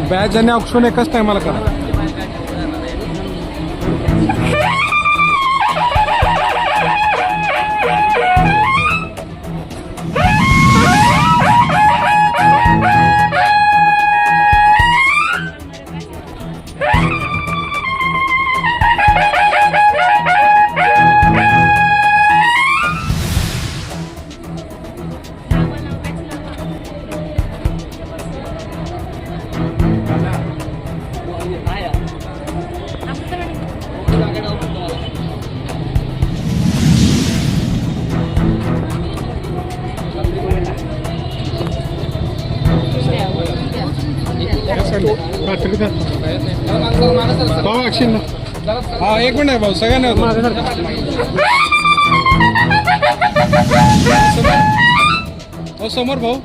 Batch आणि option एकाच टायमाला करा. भाऊ अक्षिण हा एक मिनिट आहे भाऊ सगळ्यांना हो समोर भाऊ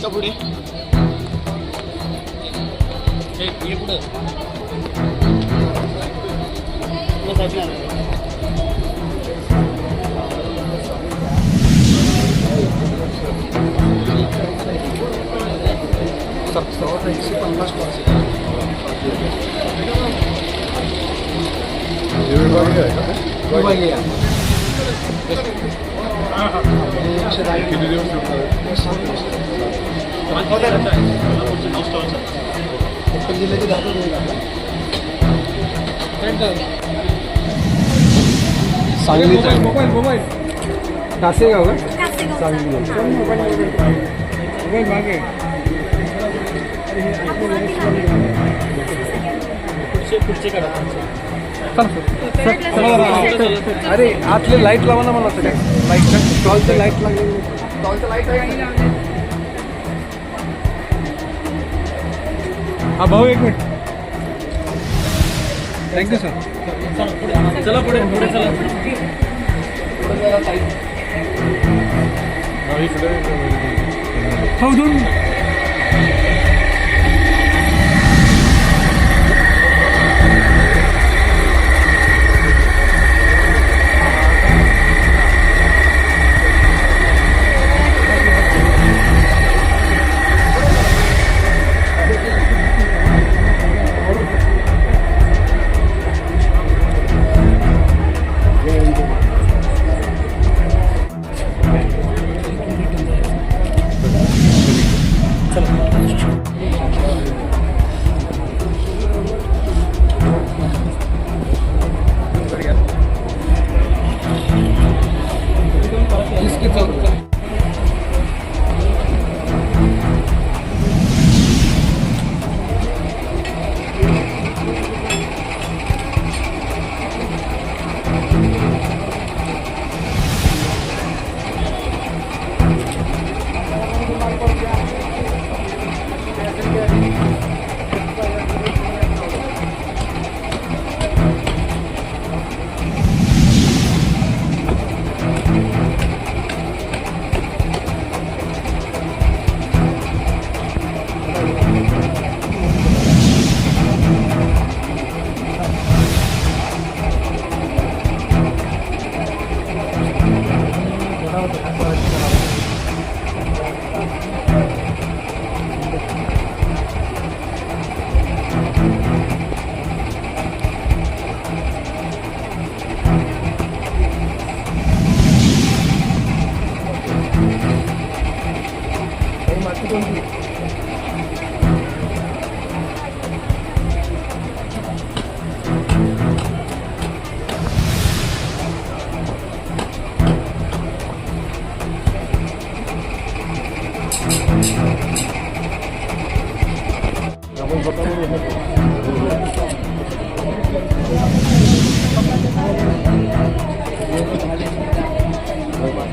पुढे सांगलीचा मोबाईल मोबाईल कासेगाव का सांगली मोबाईल मागे अरे आतले लाईट लावा ना मला सगळ्या लाईट स्टॉलचे लाईट लागले स्टॉलचं लाईट आहे. हा भाऊ एक मिनिट थँक्यू सर. चला पुढे पुढे चला हो दोन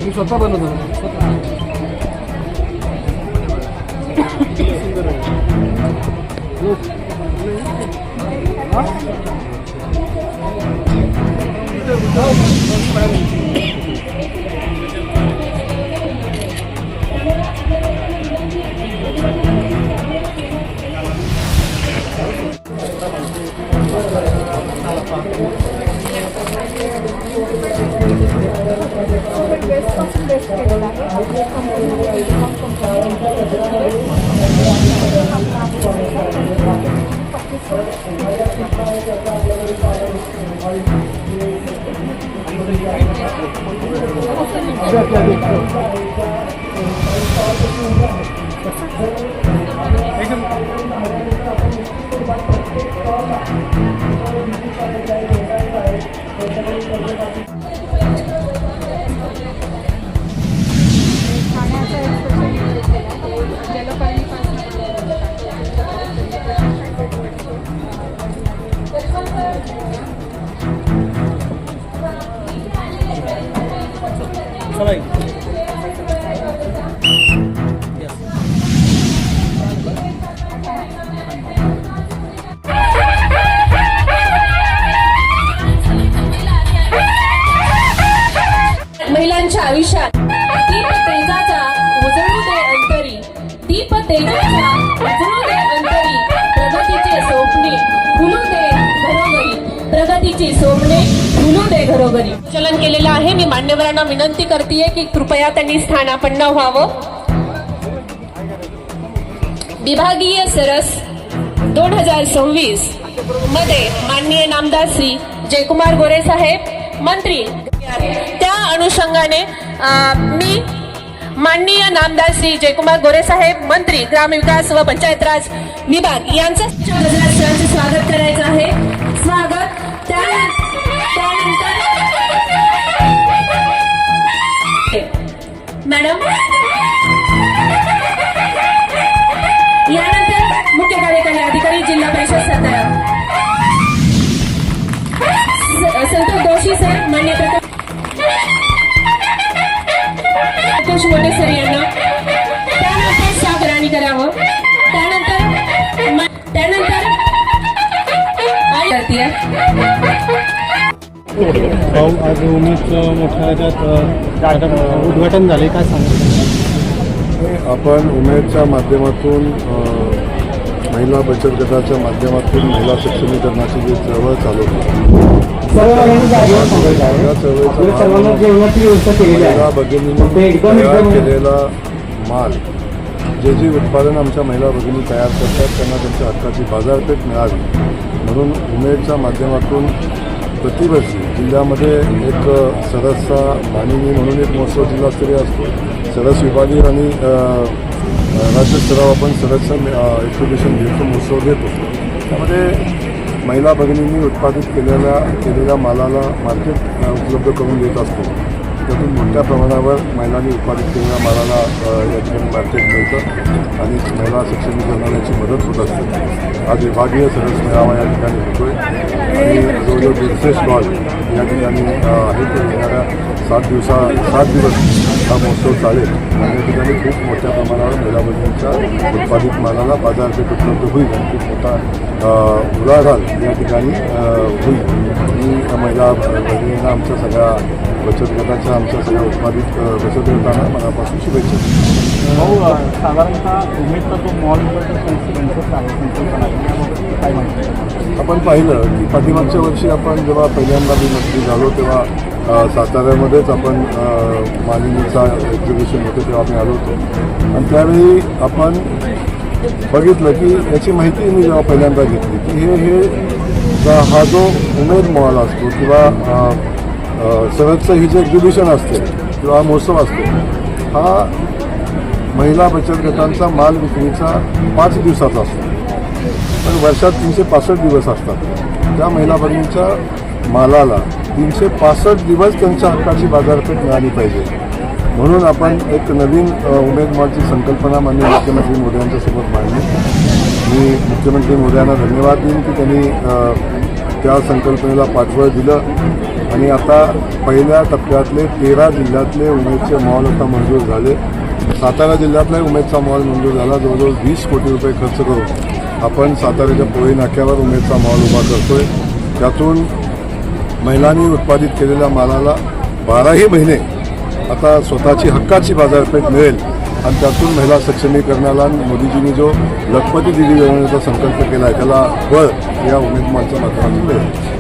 मी स्वतः बनवतो महिलांच्या आयुष्यात दीप तेजाचा उजळू दे अंतरी, दीप तेजाचा उजळू दे अंतरी, प्रगतीचे स्वप्ने फुलू दे घरोघरी, प्रगतीची स्वप्ने फुलू दे घरोघरी. चलन केलेलं आहे. मी मान्यवरांना विनंती करते की कृपया त्यांनी स्थानापन्न व्हावं. विभागीय सरस 2026 मध्ये माननीय नामदार श्री जयकुमार गोरे साहेब मंत्री, त्या अनुषंगाने मी माननीय नामदार श्री जयकुमार गोरे साहेब मंत्री ग्रामविकास व पंचायत राज विभाग यांचं गजरात स्वागत करायचं आहे. स्वागत. त्यानंतर मॅडम, यानंतर मुख्य कार्यकारी अधिकारी जिल्हा परिषद सातारा संतोष जोशी सर, मान्य संतोष मोरे सर यांना. त्यानंतर सागराणी करावं. त्यानंतर भाऊ, आज उमेदचं मोठ्या ह्याच्यात उद्घाटन झाले, काय सांगतो? आपण उमेदच्या माध्यमातून महिला बचत गटाच्या माध्यमातून महिला सक्षमीकरणाची जी चळवळ चालवली, या चळवळीचा महिला भगिनींनी तयार केलेला माल, जे उत्पादन आमच्या महिला भगिनी तयार करतात त्यांना त्यांच्या हक्काची बाजारपेठ मिळावी म्हणून उमेदच्या माध्यमातून प्रतिवर्षी जिल्ह्यामध्ये एक सरसचा मानिनी म्हणून एक महोत्सव जिल्हास्तरीय असतो. सरस विभागीय आणि राज्यस्तरावर आपण सरसचं एक्झिबिशन घेतो, महोत्सव घेतो. त्यामध्ये महिला भगिनींनी उत्पादित केलेल्या मालाला मार्केट उपलब्ध करून देत असतो. त्यातून मोठ्या प्रमाणावर महिलांनी उत्पादित केलेल्या मालाला या ठिकाणी मार्केट मिळतं आणि महिला सक्षमीकरणाला याची मदत होत असते. आज विभागीय सरस मेळावा या ठिकाणी होतोय आणि जवळजवळ 150 स्टॉल या ठिकाणी आहेत. येणाऱ्या 7 दिवस हा महोत्सव चालेल आणि या ठिकाणी खूप मोठ्या प्रमाणावर महिला भगिनींच्या उत्पादित मालाला बाजारपेठ उपलब्ध होईल आणि खूप मोठा उलाढाल या ठिकाणी होईल. आणि महिला भगिनींना आमच्या सगळ्या बचत गटाच्या आमच्या सगळ्या उत्पादित बचत गटांना मनापासून शुभेच्छा. भाऊ, साधारणतः उमेदचा तो मॉल काय माहिती? आपण पाहिलं की पाठीमागच्या वर्षी आपण जेव्हा पहिल्यांदा मी मंत्री झालो तेव्हा साताऱ्यामध्येच आपण मालिनीचा एक्झिबिशन होतं तेव्हा आम्ही आलो होतो आणि त्यावेळी आपण बघितलं की याची माहिती मी जेव्हा पहिल्यांदा घेतली की हा जो उमेद मॉल असतो किंवा सरसचं ही जे एक्झिबिशन असते किंवा महोत्सव असतो हा महिला बचत गटांचा माल विक्रीचा 5 दिवसाचा असतो. पण वर्षात 365 दिवस असतात. त्या महिला भगिनींच्या मालाला 365 दिवस त्यांच्या हक्काची बाजारपेठ मिळाली पाहिजे म्हणून आपण एक नवीन उमेद मॉलची संकल्पना माननीय मुख्यमंत्री मोदयांच्यासोबत मांडली. मी मुख्यमंत्री मोदयांना धन्यवाद देईन की त्यांनी त्या संकल्पनेला पाठबळ दिलं आणि आता पहिल्या टप्प्यातले 13 जिल्ह्यातले उमेदचे मॉल आता मंजूर झाले. सातारा जिल्ह्यातला उमेदचा मॉल मंजूर झाला. जवळजवळ 20 कोटी रुपये खर्च करून आपण साताऱ्याच्या पोळी नाक्यावर उमेदचा मॉल उभा करतोय. त्यातून महिलांनी उत्पादित केलेल्या मालाला 12ही महिने आता स्वतःची हक्काची बाजारपेठ मिळेल आणि त्यातून महिला सक्षमीकरणाला मोदीजींनी जो लखपती दिदी योजनेचा संकल्प केला आहे त्याला बळ या उमेद मॉलच्या माध्यमातून मिळेल.